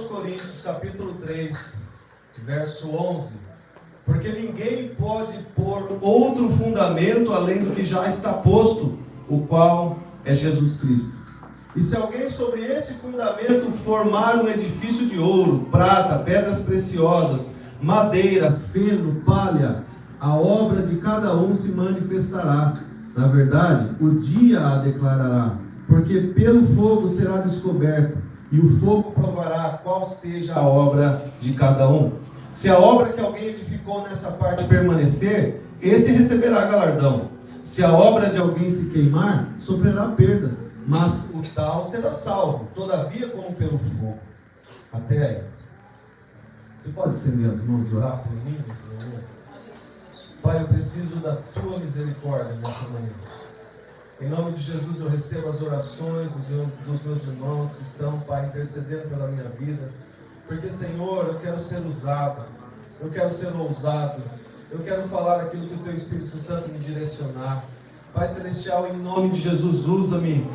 Coríntios, capítulo 3, verso 11. Porque ninguém pode pôr outro fundamento além do que já está posto, o qual é Jesus Cristo. E se alguém sobre esse fundamento formar um edifício de ouro, prata, pedras preciosas, madeira, feno, palha, a obra de cada um se manifestará. Na verdade, o dia a declarará, porque pelo fogo será descoberto, e o fogo provará qual seja a obra de cada um. Se a obra que alguém edificou nessa parte permanecer, esse receberá galardão. Se a obra de alguém se queimar, sofrerá perda, mas o tal será salvo, todavia como pelo fogo. Até aí. Você pode estender as mãos e orar por mim nesse momento? Pai, eu preciso da tua misericórdia nessa manhã. Em nome de Jesus eu recebo as orações dos meus irmãos que estão, Pai, intercedendo pela minha vida. Porque, Senhor, eu quero ser usado, eu quero ser ousado, eu quero falar aquilo que o Teu Espírito Santo me direcionar. Pai Celestial, em nome de Jesus, usa-me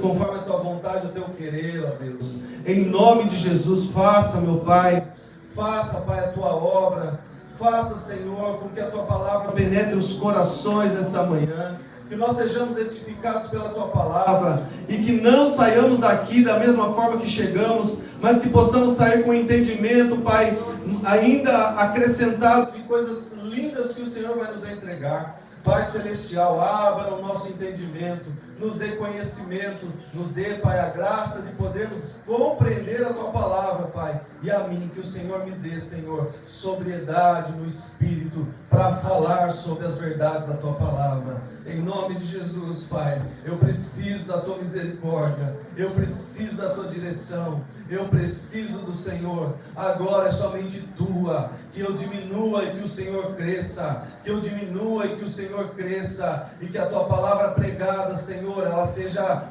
conforme a Tua vontade, o Teu querer, ó Deus. Em nome de Jesus, faça, meu Pai, faça, Pai, a Tua obra, faça, Senhor, com que a Tua palavra penetre os corações nessa manhã. Que nós sejamos edificados pela Tua palavra e que não saiamos daqui da mesma forma que chegamos, mas que possamos sair com entendimento, Pai, ainda acrescentado de coisas lindas que o Senhor vai nos entregar. Pai Celestial, abra o nosso entendimento, nos dê conhecimento, nos dê, Pai, a graça de podermos compreender a Tua palavra, Pai, e a mim, que o Senhor me dê, Senhor, sobriedade no Espírito, para falar sobre as verdades da Tua palavra. Em nome de Jesus, Pai, eu preciso da Tua misericórdia, eu preciso da Tua direção, eu preciso do Senhor. A glória é somente Tua, que eu diminua e que o Senhor cresça, que eu diminua e que o Senhor cresça, e que a Tua palavra pregada, Senhor, ela seja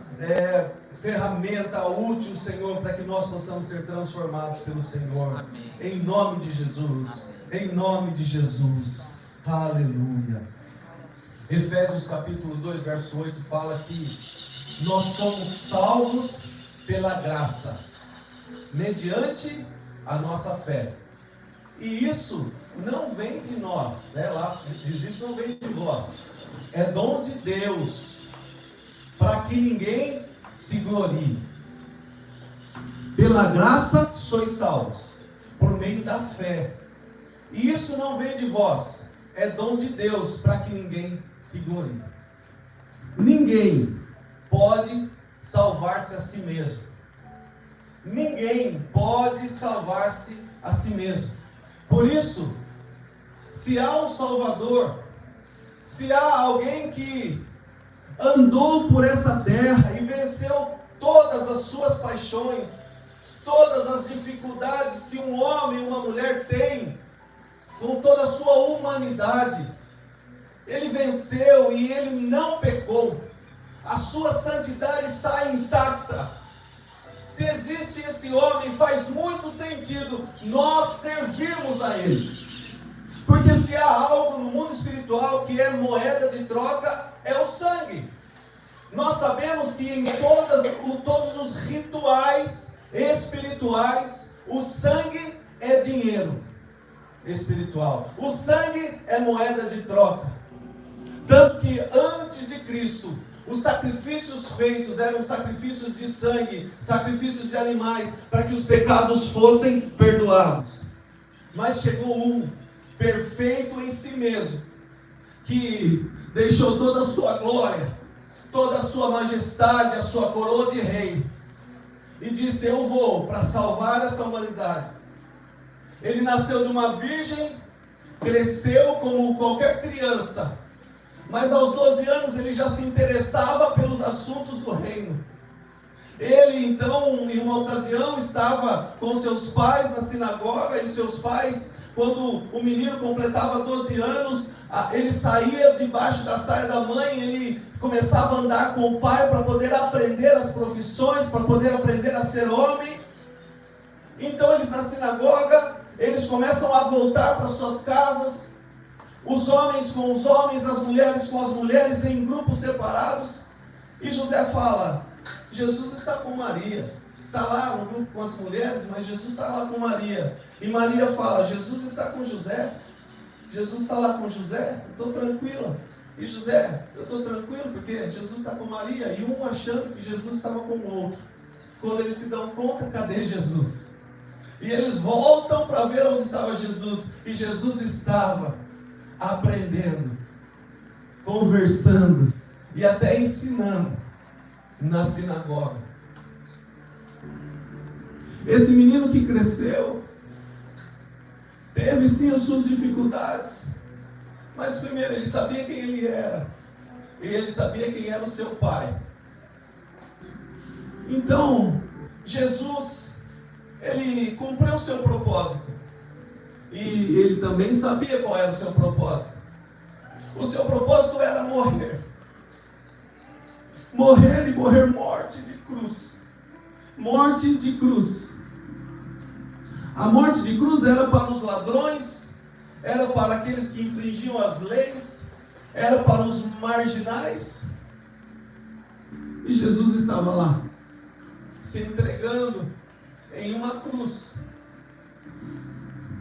ferramenta útil, Senhor, para que nós possamos ser transformados pelo Senhor. Amém. Em nome de Jesus, em nome de Jesus, aleluia. Efésios capítulo 2, verso 8 fala que nós somos salvos pela graça, mediante a nossa fé. E isso não vem de nós, né? Lá diz, isso não vem de vós, é dom de Deus, para que ninguém se glorie. Pela graça sois salvos, por meio da fé. E isso não vem de vós, é dom de Deus, para que ninguém se glorie. Ninguém pode salvar-se a si mesmo. Ninguém pode salvar-se a si mesmo. Por isso, se há um Salvador, se há alguém que andou por essa terra e venceu todas as suas paixões, todas as dificuldades que um homem e uma mulher têm, com toda a sua humanidade, ele venceu e ele não pecou, a sua santidade está intacta. Se existe esse homem, faz muito sentido nós servirmos a ele, porque se há algo no mundo espiritual que é moeda de troca, é o sangue. Nós sabemos que em todos os rituais espirituais, o sangue é dinheiro espiritual, o sangue é moeda de troca. Tanto que antes de Cristo, os sacrifícios feitos eram sacrifícios de sangue, sacrifícios de animais, para que os pecados fossem perdoados. Mas chegou um perfeito em si mesmo, que deixou toda a sua glória, toda a sua majestade, a sua coroa de rei, e disse: eu vou para salvar essa humanidade. Ele nasceu de uma virgem, cresceu como qualquer criança, mas aos 12 anos ele já se interessava pelos assuntos do reino. Ele então, em uma ocasião, estava com seus pais na sinagoga, e seus pais, quando o menino completava 12 anos, ele saía debaixo da saia da mãe, ele começava a andar com o pai para poder aprender as profissões, para poder aprender a ser homem. Então eles na sinagoga, eles começam a voltar para suas casas, os homens com os homens, as mulheres com as mulheres, em grupos separados. E José fala: Jesus está com Maria, está lá no grupo com as mulheres, mas Jesus está lá com Maria. E Maria fala, Jesus está com José. Jesus está lá com José, estou tranquila. E José, eu estou tranquilo porque Jesus está com Maria. E um achando que Jesus estava com o outro. Quando eles se dão conta, cadê Jesus? E eles voltam para ver onde estava Jesus. E Jesus estava aprendendo, conversando e até ensinando na sinagoga. Esse menino que cresceu, teve sim as suas dificuldades, mas primeiro ele sabia quem ele era, e ele sabia quem era o seu pai. Então, Jesus, ele cumpriu o seu propósito, e ele também sabia qual era o seu propósito. O seu propósito era morrer. Morrer e morrer morte de cruz. Morte de cruz. A morte de cruz era para os ladrões, era para aqueles que infringiam as leis, era para os marginais. E Jesus estava lá, se entregando em uma cruz.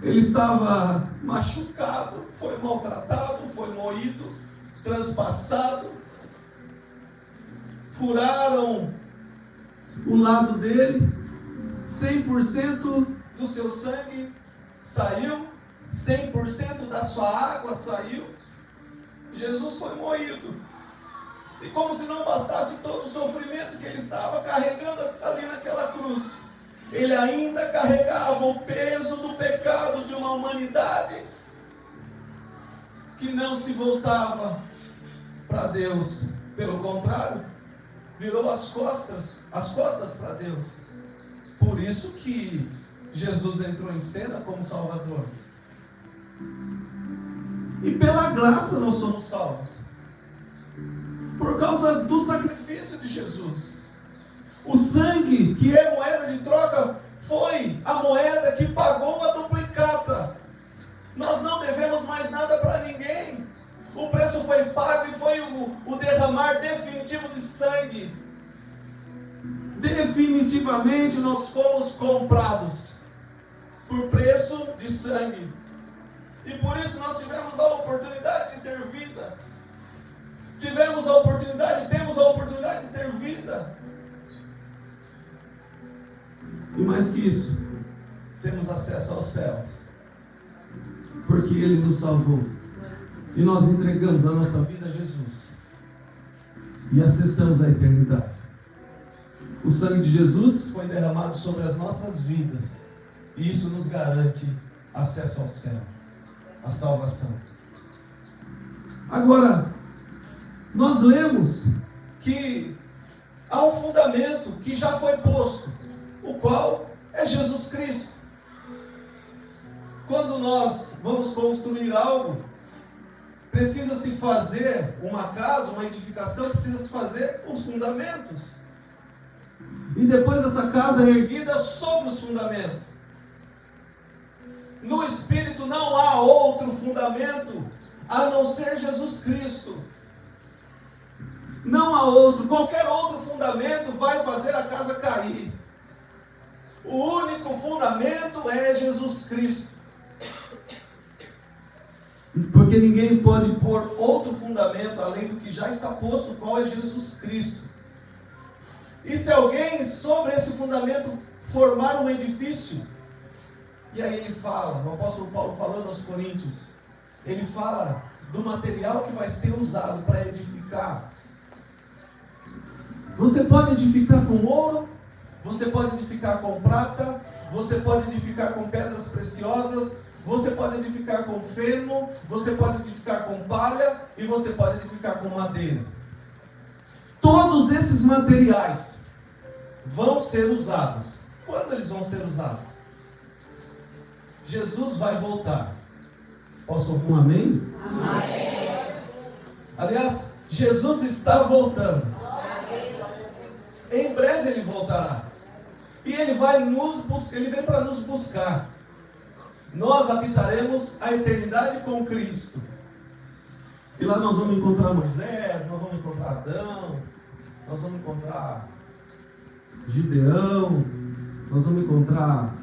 Ele estava machucado, foi maltratado, foi moído, transpassado. Furaram o lado dele, 100% do seu sangue saiu, 100% da sua água saiu. Jesus foi moído. E como se não bastasse todo o sofrimento que ele estava carregando ali naquela cruz, ele ainda carregava o peso do pecado de uma humanidade que não se voltava para Deus. Pelo contrário, virou as costas para Deus. Por isso que Jesus entrou em cena como Salvador. E pela graça nós somos salvos. Por causa do sacrifício de Jesus. O sangue, que é moeda de troca, foi a moeda que pagou a duplicata. Nós não devemos mais nada para ninguém. O preço foi pago e foi o derramar definitivo de sangue. Definitivamente nós fomos comprados por preço de sangue. E por isso nós tivemos a oportunidade de ter vida. Temos a oportunidade de ter vida. E mais que isso, temos acesso aos céus. Porque Ele nos salvou. E nós entregamos a nossa vida a Jesus. E acessamos a eternidade. O sangue de Jesus foi derramado sobre as nossas vidas. E isso nos garante acesso ao céu, a salvação. Agora, nós lemos que há um fundamento que já foi posto, o qual é Jesus Cristo. Quando nós vamos construir algo, precisa-se fazer uma casa, uma edificação, precisa-se fazer os fundamentos. E depois essa casa é erguida sobre os fundamentos. No Espírito não há outro fundamento a não ser Jesus Cristo. Não há outro. Qualquer outro fundamento vai fazer a casa cair. O único fundamento é Jesus Cristo. Porque ninguém pode pôr outro fundamento além do que já está posto, qual é Jesus Cristo. E se alguém sobre esse fundamento formar um edifício, e aí ele fala, o apóstolo Paulo falando aos Coríntios, ele fala do material que vai ser usado para edificar. Você pode edificar com ouro, você pode edificar com prata, você pode edificar com pedras preciosas, você pode edificar com feno, você pode edificar com palha e você pode edificar com madeira. Todos esses materiais vão ser usados. Quando eles vão ser usados? Jesus vai voltar. Posso ouvir um amém? Amém. Aliás, Jesus está voltando. Em breve ele voltará. E ele vem para nos buscar. Nós habitaremos a eternidade com Cristo. E lá nós vamos encontrar Moisés, nós vamos encontrar Adão, nós vamos encontrar Gideão, Nós vamos encontrar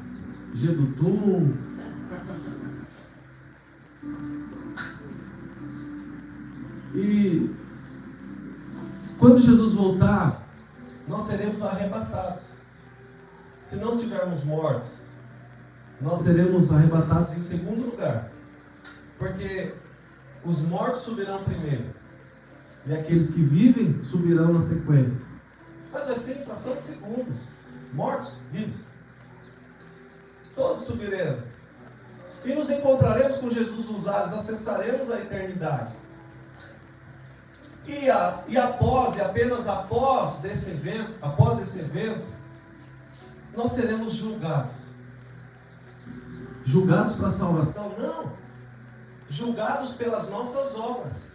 Gedutum. E quando Jesus voltar, nós seremos arrebatados. Se não estivermos mortos, nós seremos arrebatados em segundo lugar. Porque os mortos subirão primeiro, e aqueles que vivem subirão na sequência. Mas vai ser em fração de segundos. Mortos, vivos. Todos subiremos. E nos encontraremos com Jesus nos ares, acessaremos a eternidade. E apenas após esse evento, nós seremos julgados. Julgados para a salvação? Não. Julgados pelas nossas obras.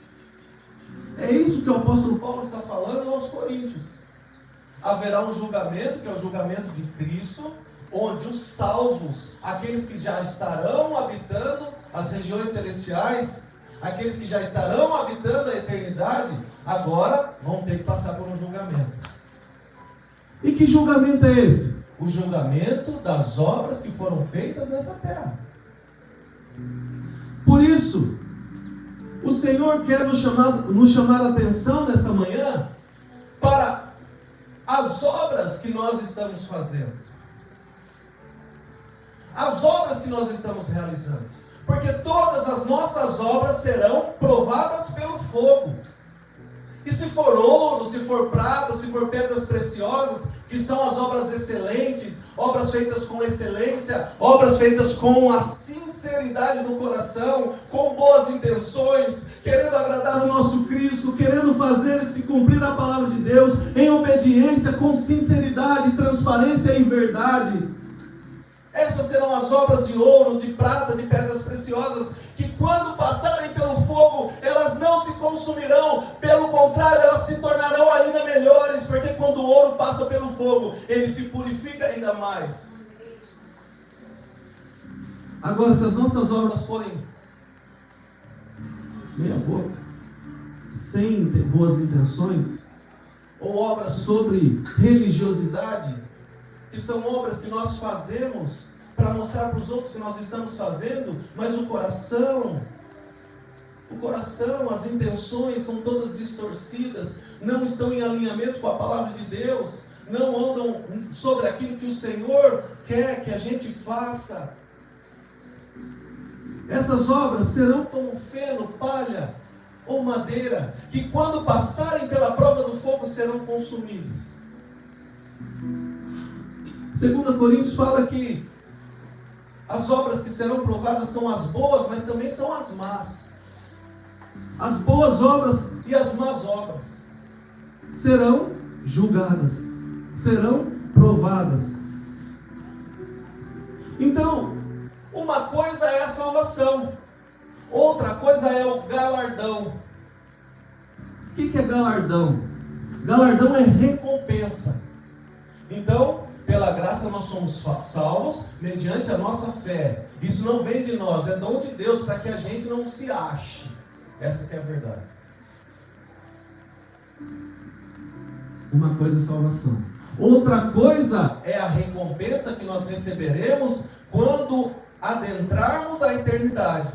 É isso que o apóstolo Paulo está falando aos Coríntios. Haverá um julgamento, que é o julgamento de Cristo, onde os salvos, aqueles que já estarão habitando as regiões celestiais, aqueles que já estarão habitando a eternidade, agora vão ter que passar por um julgamento. E que julgamento é esse? O julgamento das obras que foram feitas nessa terra. Por isso, o Senhor quer nos chamar a atenção nessa manhã para as obras que nós estamos fazendo. As obras que nós estamos realizando. Porque todas as nossas obras serão provadas pelo fogo. E se for ouro, se for prata, se for pedras preciosas, que são as obras excelentes, obras feitas com excelência, obras feitas com a sinceridade do coração, com boas intenções, querendo agradar o nosso Cristo, querendo fazer se cumprir a palavra de Deus, em obediência, com sinceridade, transparência e verdade. Essas serão as obras de ouro, de prata, de pedras preciosas, que quando passarem pelo fogo, elas não se consumirão, pelo contrário, elas se tornarão ainda melhores, porque quando o ouro passa pelo fogo, ele se purifica ainda mais. Agora, se as nossas obras forem meia boca, sem boas intenções, ou obras sobre religiosidade, que são obras que nós fazemos para mostrar para os outros que nós estamos fazendo, mas o coração, as intenções são todas distorcidas, não estão em alinhamento com a palavra de Deus, não andam sobre aquilo que o Senhor quer que a gente faça. Essas obras serão como feno, palha ou madeira, que quando passarem pela prova do fogo serão consumidas. 2 Coríntios fala que as obras que serão provadas são as boas, mas também são as más. As boas obras e as más obras serão julgadas, serão provadas. Então, uma coisa é a salvação, outra coisa é o galardão. O que é galardão? Galardão é recompensa. Então, pela graça nós somos salvos mediante a nossa fé. Isso não vem de nós, é dom de Deus para que a gente não se ache. Essa que é a verdade. Uma coisa é salvação. Outra coisa é a recompensa que nós receberemos quando adentrarmos a eternidade.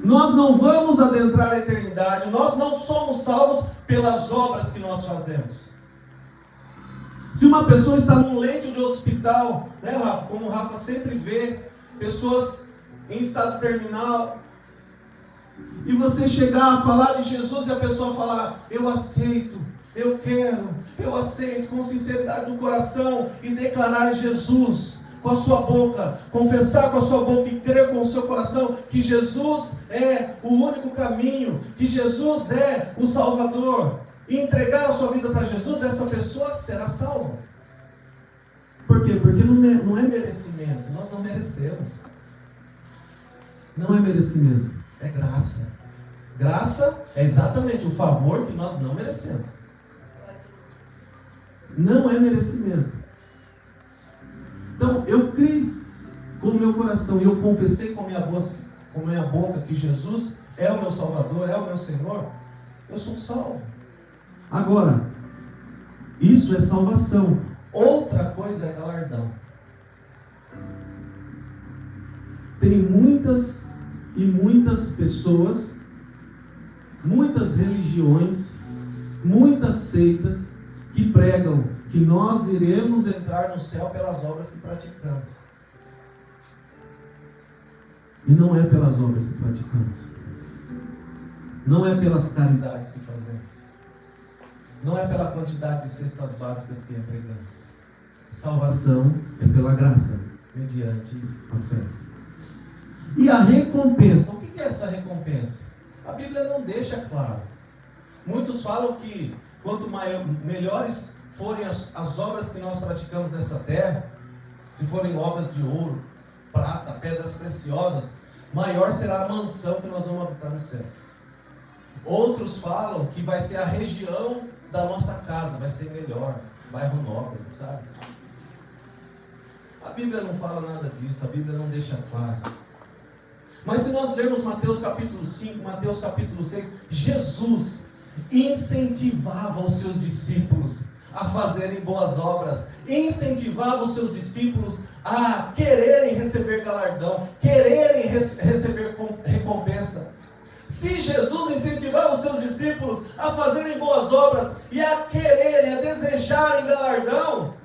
Nós não vamos adentrar a eternidade, nós não somos salvos pelas obras que nós fazemos. Se uma pessoa está num leito de hospital, né, Rafa? Como o Rafa sempre vê, pessoas em estado terminal, e você chegar a falar de Jesus e a pessoa falar, eu aceito, eu quero, eu aceito, com sinceridade do coração, e declarar Jesus com a sua boca, confessar com a sua boca e crer com o seu coração que Jesus é o único caminho, que Jesus é o Salvador, e entregar a sua vida para Jesus, essa pessoa será salva. Por quê? Porque não é merecimento, nós não merecemos. Não é merecimento, é graça. Graça é exatamente o favor que nós não merecemos. Não é merecimento. Então, eu criei com o meu coração e eu confessei com a minha boca que Jesus é o meu Salvador, é o meu Senhor. Eu sou salvo. Agora, isso é salvação. Outra coisa é galardão. Tem muitas e muitas pessoas, muitas religiões, muitas seitas que pregam que nós iremos entrar no céu pelas obras que praticamos. E não é pelas obras que praticamos. Não é pelas caridades que fazemos. Não é pela quantidade de cestas básicas que entregamos. Salvação é pela graça, mediante a fé. E a recompensa, o que é essa recompensa? A Bíblia não deixa claro. Muitos falam que quanto melhores forem as obras que nós praticamos nessa terra, se forem obras de ouro, prata, pedras preciosas, maior será a mansão que nós vamos habitar no céu. Outros falam que vai ser a região da nossa casa, vai ser melhor, bairro nobre, sabe? A Bíblia não fala nada disso, a Bíblia não deixa claro. Mas se nós lermos Mateus capítulo 5, Mateus capítulo 6, Jesus incentivava os seus discípulos a fazerem boas obras, incentivava os seus discípulos a quererem receber galardão, quererem receber recompensa. Se Jesus incentivava os seus discípulos a fazerem boas obras e a quererem, a desejarem galardão,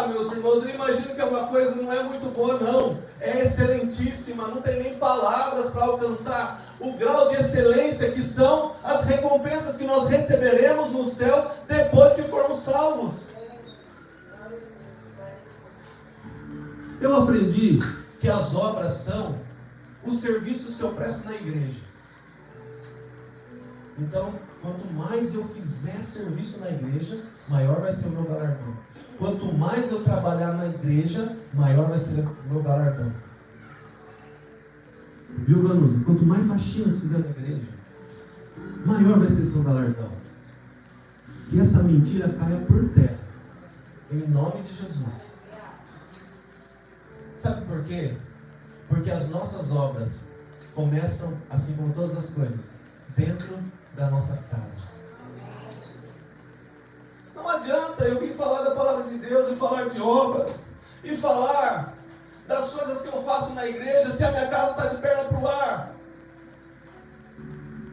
meus irmãos, eu imagino que é uma coisa não é muito boa não, é excelentíssima, não tem nem palavras para alcançar o grau de excelência que são as recompensas que nós receberemos nos céus depois que formos salvos. Eu aprendi que as obras são os serviços que eu presto na igreja. Então, quanto mais eu fizer serviço na igreja, maior vai ser o meu galardão. Quanto mais eu trabalhar na igreja, maior vai ser o meu galardão. Viu, Vanusa? Quanto mais faxinas fizer na igreja, maior vai ser seu galardão. Que essa mentira caia por terra. Em nome de Jesus. Sabe por quê? Porque as nossas obras começam, assim como todas as coisas, dentro da nossa casa. Não adianta eu vir falar da palavra de Deus e falar de obras e falar das coisas que eu faço na igreja se a minha casa está de perna para o ar.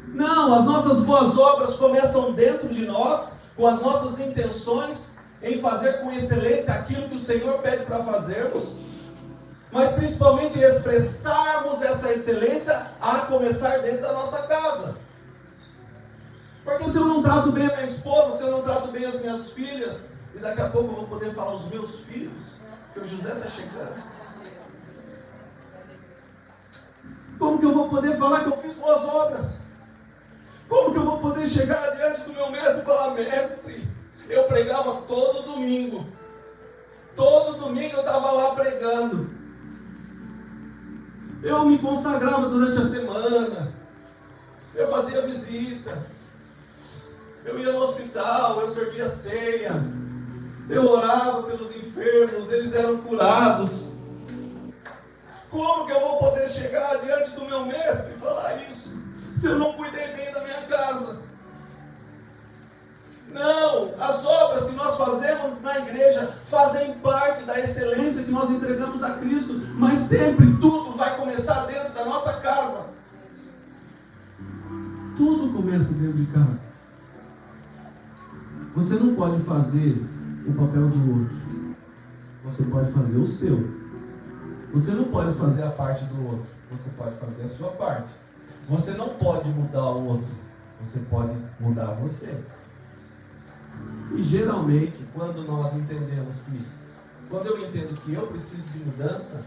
Não, as nossas boas obras começam dentro de nós, com as nossas intenções em fazer com excelência aquilo que o Senhor pede para fazermos, mas principalmente expressarmos essa excelência a começar dentro da nossa casa. Porque se eu não trato bem a minha esposa, se eu não trato bem as minhas filhas, e daqui a pouco eu vou poder falar os meus filhos, que o José está chegando. Como que eu vou poder falar que eu fiz boas obras? Como que eu vou poder chegar diante do meu mestre e falar, mestre, eu pregava todo domingo. Todo domingo eu estava lá pregando. Eu me consagrava durante a semana. Eu fazia visita. Eu ia no hospital, eu servia ceia, eu orava pelos enfermos, eles eram curados. Como que eu vou poder chegar diante do meu mestre e falar isso, se eu não cuidei bem da minha casa? Não, as obras que nós fazemos na igreja fazem parte da excelência que nós entregamos a Cristo, mas sempre tudo vai começar dentro da nossa casa. Tudo começa dentro de casa. Você não pode fazer o papel do outro. Você pode fazer o seu. Você não pode fazer a parte do outro. Você pode fazer a sua parte. Você não pode mudar o outro. Você pode mudar você. E geralmente, quando nós entendemos que... Quando eu entendo que eu preciso de mudança,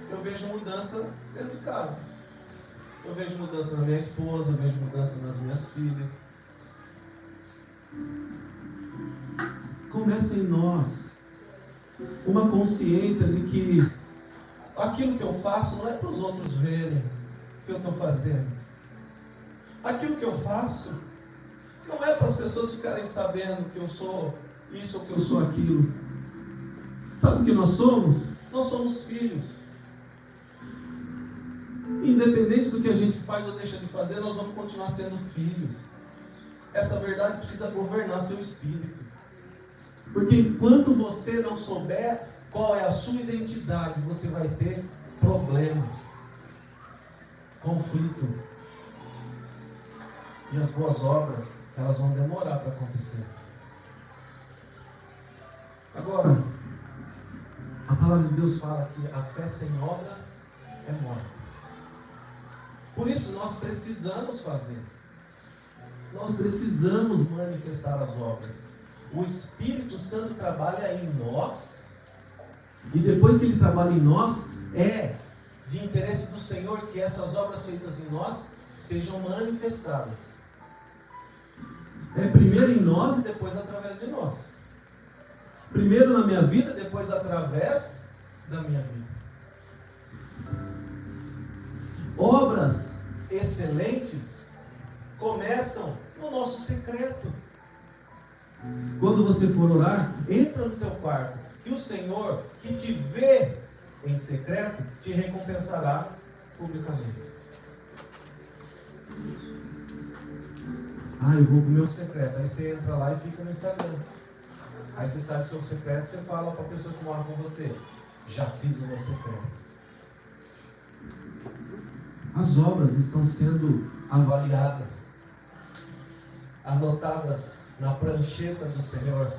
eu vejo mudança dentro de casa. Eu vejo mudança na minha esposa, eu vejo mudança nas minhas filhas. Começa em nós uma consciência de que aquilo que eu faço não é para os outros verem o que eu estou fazendo. Aquilo que eu faço não é para as pessoas ficarem sabendo que eu sou isso ou que eu sou aquilo. Sabe o que nós somos? Nós somos filhos. Independente do que a gente faz ou deixa de fazer, nós vamos continuar sendo filhos. Essa verdade precisa governar seu espírito. Porque enquanto você não souber qual é a sua identidade, você vai ter problemas, conflito. E as boas obras, elas vão demorar para acontecer. Agora, a palavra de Deus fala que a fé sem obras é morta. Por isso nós precisamos fazer. Nós precisamos manifestar as obras. O Espírito Santo trabalha em nós. E depois que Ele trabalha em nós, é de interesse do Senhor que essas obras feitas em nós sejam manifestadas. É primeiro em nós e depois através de nós. Primeiro na minha vida, depois através da minha vida. Obras excelentes começam no nosso secreto. Quando você for orar, entra no teu quarto, que o Senhor, que te vê em secreto, te recompensará publicamente. Eu vou pro meu secreto. Aí você entra lá e fica no Instagram. Aí você sabe o seu secreto, você fala para a pessoa que mora com você: já fiz o meu secreto. As obras estão sendo avaliadas, anotadas na prancheta do Senhor.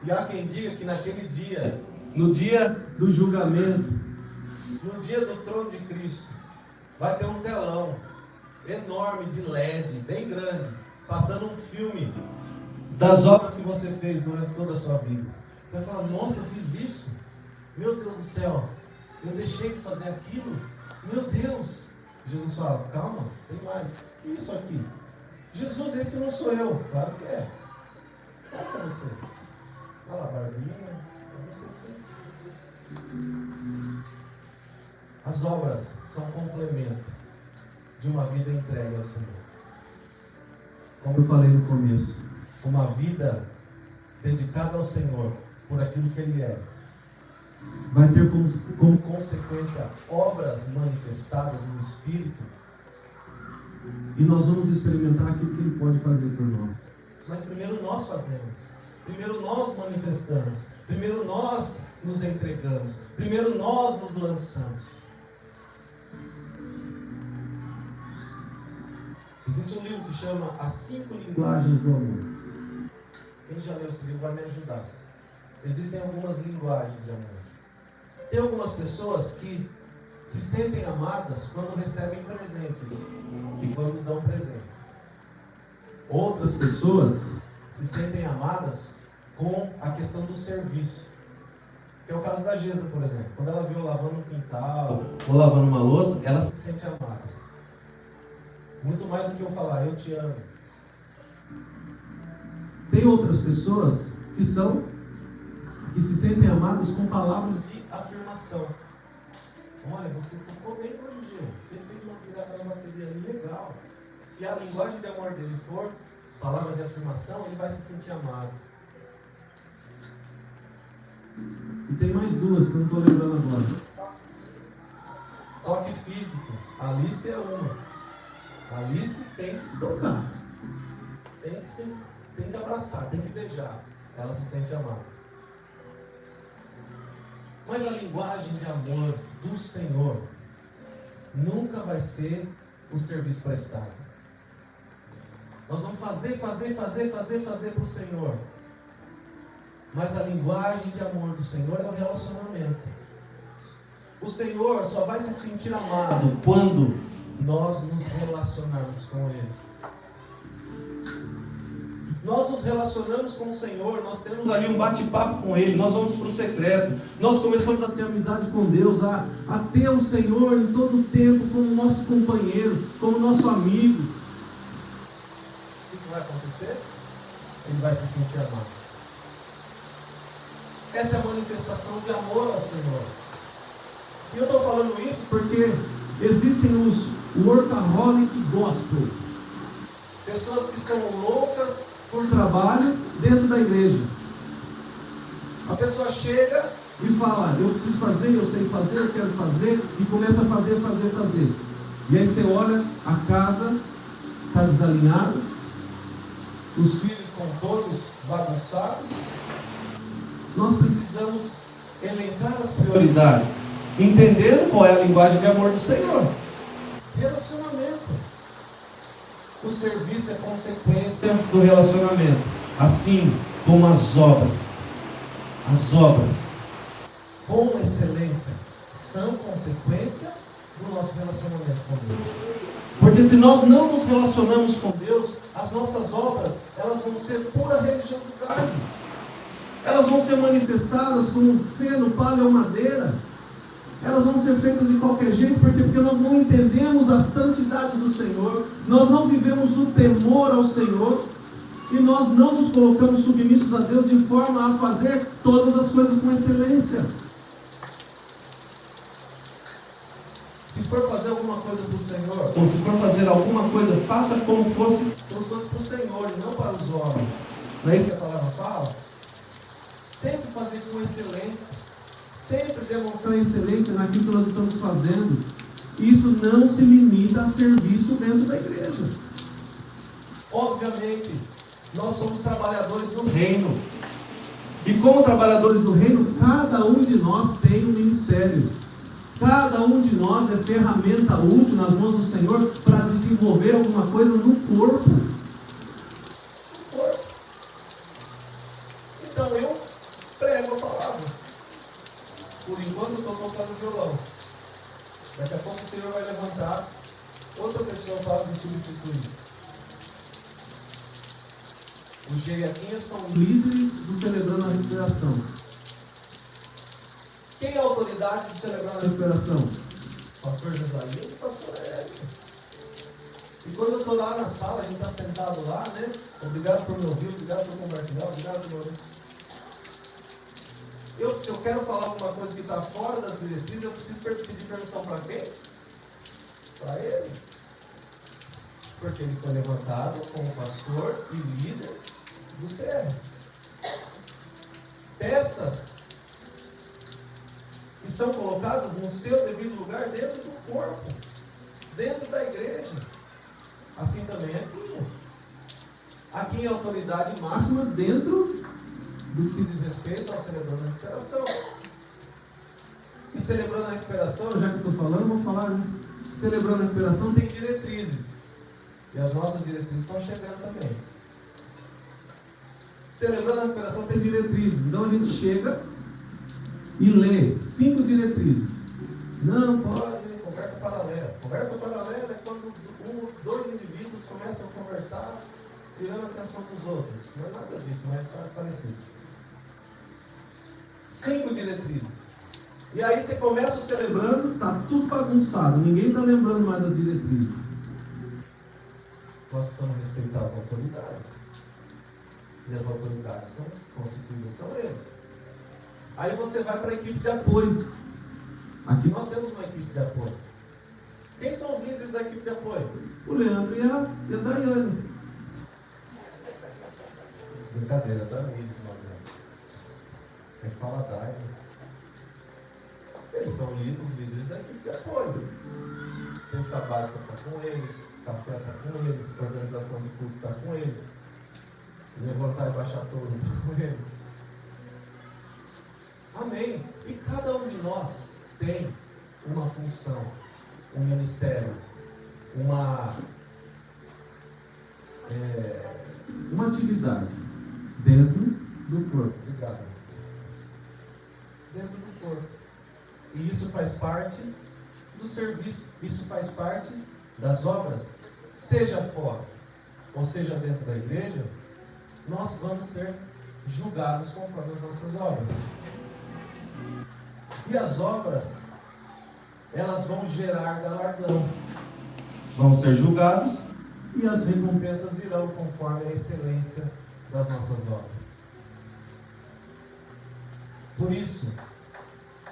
E há quem diga que naquele dia, no dia do julgamento, no dia do trono de Cristo, vai ter um telão enorme de LED, bem grande, passando um filme das obras que você fez durante toda a sua vida. Você vai falar: nossa, eu fiz isso? Meu Deus do céu, eu deixei de fazer aquilo? Meu Deus! Jesus fala: calma, tem mais. E isso aqui? Jesus, esse não sou eu. Claro que é. Claro que é você. Olha lá, barbinha. É você sim. As obras são complemento de uma vida entregue ao Senhor. Como eu falei no começo, uma vida dedicada ao Senhor por aquilo que Ele é, vai ter como consequência obras manifestadas no Espírito, e nós vamos experimentar aquilo que Ele pode fazer por nós. Mas primeiro nós fazemos, primeiro nós manifestamos, primeiro nós nos entregamos, primeiro nós nos lançamos. Existe um livro que chama As 5 Linguagens do Amor. Quem já leu esse livro vai me ajudar. Existem algumas linguagens de amor. Tem algumas pessoas que se sentem amadas quando recebem presentes e quando dão presentes. Outras pessoas se sentem amadas com a questão do serviço. Que é o caso da Gesa, por exemplo. Quando ela viu lavando um quintal ou lavando uma louça, ela se sente amada. Muito mais do que eu falar: eu te amo. Tem outras pessoas que se sentem amadas com palavras de afirmação. Olha, você tocou bem hoje, gente. Você fez uma virada na bateria ali, legal. Se a linguagem de amor dele for palavras de afirmação, ele vai se sentir amado. E tem mais duas que eu não estou lembrando agora. Toque físico. Alice é uma. Alice tem que tocar. Tem que abraçar, tem que beijar. Ela se sente amada. Mas a linguagem de amor do Senhor nunca vai ser o serviço prestado. Nós vamos fazer para o Senhor. Mas a linguagem de amor do Senhor é o relacionamento. O Senhor só vai se sentir amado quando nós nos relacionarmos com Ele. Nós nos relacionamos com o Senhor, nós temos ali um bate-papo com Ele, nós vamos para o secreto, nós começamos a ter amizade com Deus, a ter o Senhor em todo o tempo como nosso companheiro, como nosso amigo. O que vai acontecer? Ele vai se sentir amado. Essa é a manifestação de amor ao Senhor. E eu estou falando isso porque existem os workaholic gospel, pessoas que são loucas por trabalho dentro da igreja. A pessoa chega e fala: eu preciso fazer, eu sei fazer, eu quero fazer, e começa a fazer. E aí você olha, a casa está desalinhada, os filhos estão todos bagunçados, nós precisamos elencar as prioridades, entendendo qual é a linguagem de amor do Senhor. Relacionamento. O serviço é consequência do relacionamento, assim como as obras. As obras, com excelência, são consequência do nosso relacionamento com Deus. Porque se nós não nos relacionamos com Deus, as nossas obras, elas vão ser pura religiosidade. Elas vão ser manifestadas como feno, palha ou madeira. Elas vão ser feitas de qualquer jeito, porque nós não entendemos a santidade do Senhor, nós não vivemos o temor ao Senhor, e nós não nos colocamos submissos a Deus de forma a fazer todas as coisas com excelência. Se for fazer alguma coisa para o Senhor, ou se for fazer alguma coisa, faça como se fosse para o Senhor e não para os homens. Não é isso que a palavra fala? Sempre fazer com excelência. Sempre demonstrar excelência naquilo que nós estamos fazendo. Isso não se limita a serviço dentro da igreja. Obviamente, nós somos trabalhadores do reino. E como trabalhadores do reino, cada um de nós tem um ministério. Cada um de nós é ferramenta útil nas mãos do Senhor para desenvolver alguma coisa no corpo. Então eu prego a palavra. Por enquanto eu estou tocando violão. Daqui a pouco o Senhor vai levantar outra pessoa para me substituir. Os geriaquinhas são líderes do Celebrando a Recuperação. Quem é a autoridade do Celebrando a Recuperação? Pastor Jesualino e pastor Érico. E quando eu estou lá na sala, a gente está sentado lá, né? Obrigado por me ouvir, obrigado por compartilhar, obrigado por me ouvir. Se eu quero falar alguma coisa que está fora das diretrizes, eu preciso pedir permissão para quem? Para ele. Porque ele foi levantado como pastor e líder do CR. Peças que são colocadas no seu devido lugar dentro do corpo, dentro da igreja. Assim também aqui. Aqui é a autoridade máxima dentro do que se diz respeito ao Celebrando a Recuperação. E Celebrando a Recuperação, já que eu estou falando, vou falar, né? Celebrando a Recuperação tem diretrizes. E as nossas diretrizes estão chegando também. Celebrando a Recuperação tem diretrizes. Então a gente chega e lê 5 diretrizes. Não pode, conversa paralela. Conversa paralela é quando dois indivíduos começam a conversar, tirando a atenção dos outros. Não é nada disso, mas é parecido. 5 diretrizes. E aí você começa o celebrando, está tudo bagunçado, ninguém está lembrando mais das diretrizes. Nós precisamos respeitar as autoridades. E as autoridades são constituídas, são eles. Aí você vai para a equipe de apoio. Aqui nós temos uma equipe de apoio. Quem são os líderes da equipe de apoio? O Leandro e a Daiane. Brincadeira, Daiane. Tem que falar Daiane. Eles são os líderes da equipe de apoio. Cesta básica está com eles, café está com eles, organização de culto está com eles, levantar e baixar todo está com eles. Amém. E cada um de nós tem uma função, um ministério, uma atividade dentro do corpo. Obrigado. Dentro do corpo. E isso faz parte do serviço, isso faz parte das obras, seja fora ou seja dentro da igreja, nós vamos ser julgados conforme as nossas obras. E as obras, elas vão gerar galardão, vão ser julgados e as recompensas virão conforme a excelência das nossas obras. Por isso,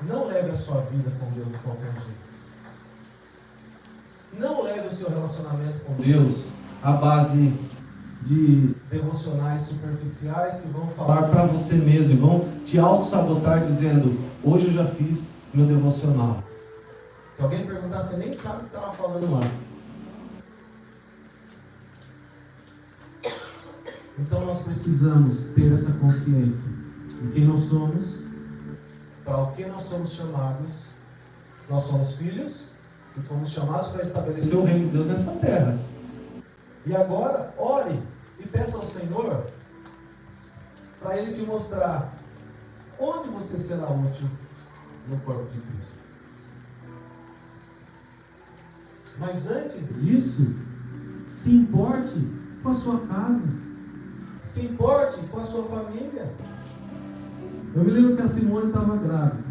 não leve a sua vida com Deus de qualquer jeito. Não leve o seu relacionamento com Deus à base de devocionais superficiais que vão falar para você mesmo e vão te auto-sabotar dizendo: hoje eu já fiz meu devocional. Se alguém perguntar, você nem sabe o que estava falando lá. Então nós precisamos ter essa consciência de quem nós somos, para o que nós somos chamados. Nós somos filhos e fomos chamados para estabelecer o reino de Deus nessa terra. E agora, ore e peça ao Senhor para Ele te mostrar onde você será útil no corpo de Cristo. Mas antes disso, se importe com a sua casa, se importe com a sua família. Eu me lembro que a Simone estava grávida.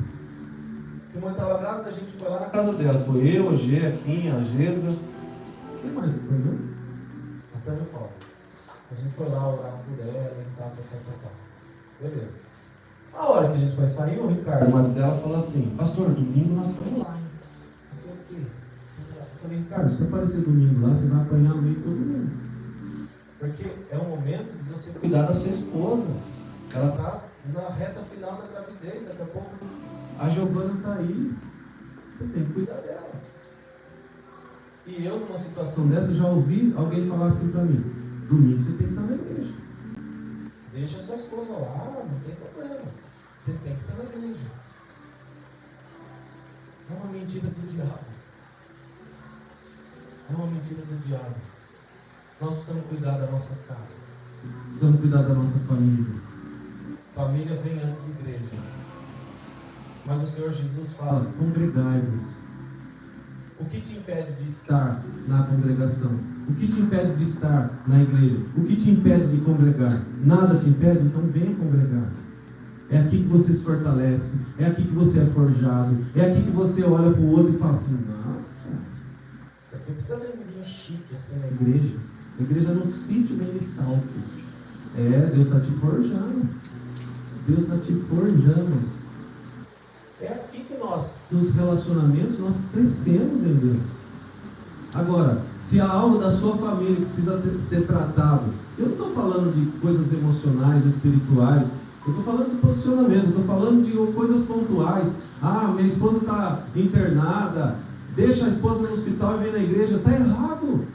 Simone estava grávida, a gente foi lá na casa dela. Foi eu, a Gê, a Quinha, a Geza. Quem mais foi, não? Até o Paulo. A gente foi lá orar por ela e tal. Beleza. A hora que a gente vai sair, o Ricardo, o marido dela, falou assim: pastor, domingo nós estamos lá. Não sei o quê. Eu falei: Ricardo, se aparecer domingo lá, você vai apanhar no meio de todo mundo. Porque é o momento de você cuidar da sua esposa. Ela está na reta final da gravidez. Daqui a pouco a Giovana está aí. Você tem que cuidar dela. E eu, numa situação dessa, já ouvi alguém falar assim para mim: domingo você tem que estar na igreja. Deixa a sua esposa lá, não tem problema. Você tem que estar na igreja. É uma mentira do diabo. É uma mentira do diabo. Nós precisamos cuidar da nossa casa. Precisamos cuidar da nossa família. Família vem antes da igreja. Mas o Senhor Jesus fala: congregai-vos. O que te impede de estar na congregação? O que te impede de estar na igreja? O que te impede de congregar? Nada te impede? Então venha congregar. É aqui que você se fortalece. É aqui que você é forjado. É aqui que você olha para o outro e fala assim: nossa, eu preciso de ninguém chique assim na igreja. A igreja é no sítio nem de saltos. É, Deus está te forjando. Deus está te forjando. É aqui que nós, nos relacionamentos, nós crescemos em Deus. Agora, se há algo da sua família que precisa ser tratado, eu não estou falando de coisas emocionais, espirituais, eu estou falando de posicionamento, estou falando de coisas pontuais. Ah, minha esposa está internada, deixa a esposa no hospital e vem na igreja. Está errado.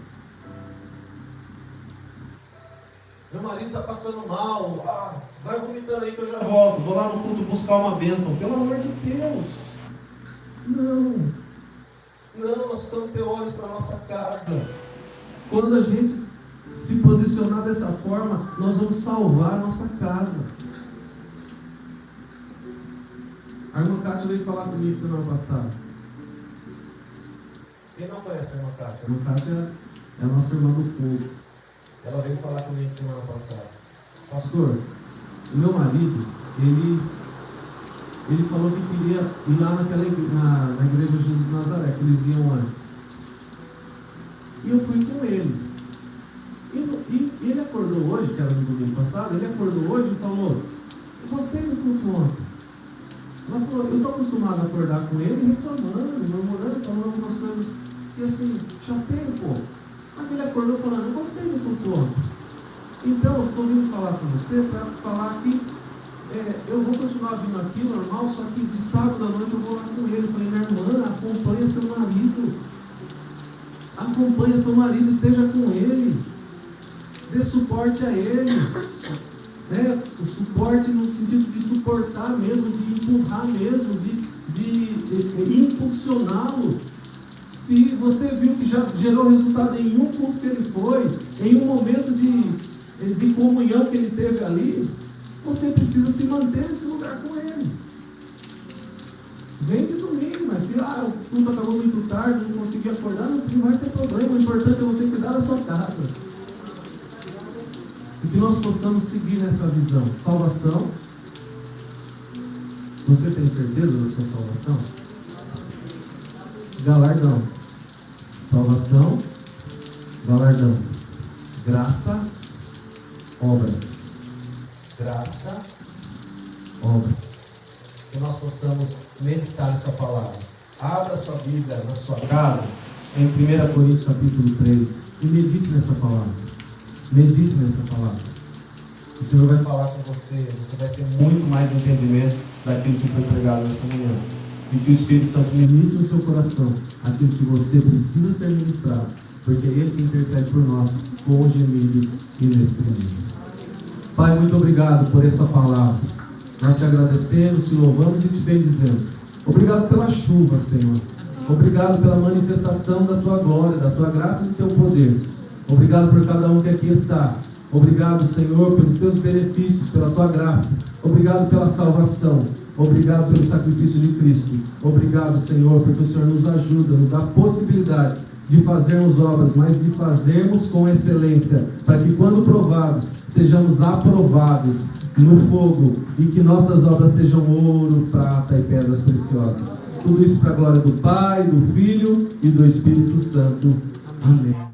Meu marido está passando mal. Ah, vai vomitando aí que eu já volto. Vou lá no culto buscar uma bênção. Pelo amor de Deus. Não, nós precisamos ter olhos para a nossa casa. Quando a gente se posicionar dessa forma, nós vamos salvar a nossa casa. A irmã Cátia veio falar comigo semana passada. Quem não conhece a irmã Cátia? A irmã Cátia é a nossa irmã do fogo. Ela veio falar comigo semana passada. Pastor, o meu marido, ele falou que queria ir lá na igreja Jesus de Nazaré, que eles iam antes. E eu fui com ele. E ele acordou hoje, que era no domingo passado, ele acordou hoje e falou: eu gostei do culto ontem. Ela falou: eu estou acostumado a acordar com ele reclamando, murmurando, falando algumas coisas que assim, chateia um pouco. Mas ele acordou falando: eu gostei do culto ontem. Então, eu estou vindo falar com você para falar que eu vou continuar vindo aqui normal, só que de sábado à noite eu vou lá com ele. Eu falei: minha irmã, acompanha seu marido. Acompanha seu marido, esteja com ele. Dê suporte a ele. O suporte no sentido de suportar mesmo, de empurrar mesmo, de impulsioná-lo. Se você viu que já gerou resultado em um culto que ele foi, em um momento de comunhão que ele teve ali, você precisa se manter nesse lugar com ele. Vem de domingo, mas se o culto acabou muito tarde, não consegui acordar, não vai ter problema. O importante é você cuidar da sua casa. E que nós possamos seguir nessa visão. Salvação. Você tem certeza da sua salvação? Galardão. Salvação, galardão. Graça, obras. Graça, obras. Que nós possamos meditar nessa palavra. Abra sua Bíblia na sua casa, em 1 Coríntios capítulo 3, e medite nessa palavra. Medite nessa palavra. O Senhor vai falar com você vai ter muito mais entendimento daquilo que foi pregado nessa manhã. E que o Espírito Santo ministre no seu coração aquilo que você precisa ser ministrado, porque é Ele que intercede por nós com gemidos inexprimíveis. Pai, muito obrigado por essa palavra. Nós te agradecemos, te louvamos e te bendizemos. Obrigado pela chuva, Senhor. Obrigado pela manifestação da tua glória, da tua graça e do teu poder. Obrigado por cada um que aqui está. Obrigado, Senhor, pelos teus benefícios, pela tua graça. Obrigado pela salvação. Obrigado pelo sacrifício de Cristo. Obrigado, Senhor, porque o Senhor nos ajuda, nos dá possibilidades de fazermos obras, mas de fazermos com excelência, para que quando provados, sejamos aprovados no fogo e que nossas obras sejam ouro, prata e pedras preciosas. Tudo isso para a glória do Pai, do Filho e do Espírito Santo. Amém.